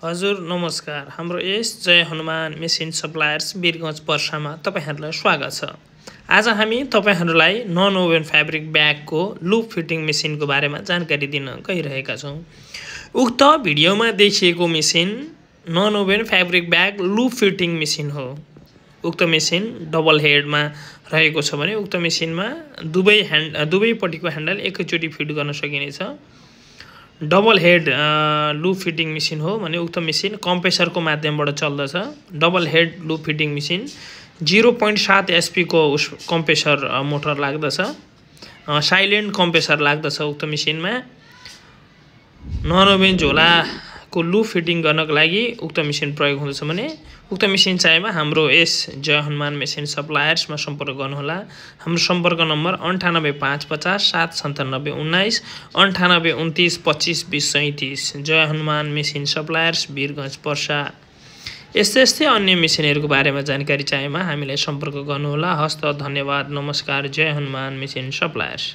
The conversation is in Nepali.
हजुर नमस्कार। हाम्रो यस जय हनुमान मेसिन सप्लायर्स वीरगञ्ज पर्सामा तपाईहरुलाई स्वागत छ। आज हामी तपाईहरुलाई नन ओभन फ्याब्रिक ब्यागको लुप फिटिङ मेसिनको बारेमा जानकारी दिन गइरहेका छौं। उक्त भिडियोमा देखिएको machine non woven fabric bag loop fitting machine हो। उक्त मेसिन डबल हेडमा रहेको छ भने उक्त मेसिनमा दुवैपट्टिको ह्यान्डल एकैचोटी फिट गर्न सकिनेछ। Double head loop fitting machine हो भने उक्त मेसिन कम्प्रेसरको माध्यमबाट चल्दछ। Double head loop fitting machine 0.7 HP को कम्प्रेसर मोटर लाग्दछ। साइलेन्ट कम्प्रेसर लाग्दछ उक्त मेसिनमा। नन ओभन झोलाको लुप फिटिङ गर्नको लागि उक्त मेसिन प्रयोग हुँदछ भने उक्त मेसिन चाहिएमा हाम्रो यस जय हनुमान मेसिन सप्लायर्समा सम्पर्क गर्नुहोला। हाम्रो सम्पर्क नम्बर 98550 79719 9829 25 20 37। जय हनुमान मेसिन सप्लायर्स वीरगञ्ज पर्सा। यस्तै अन्य मेसिनहरूको बारेमा जानकारी चाहिएमा हामीलाई सम्पर्क गर्नुहोला। हस्त धन्यवाद। नमस्कार। जय हनुमान मेसिन सप्लायर्स।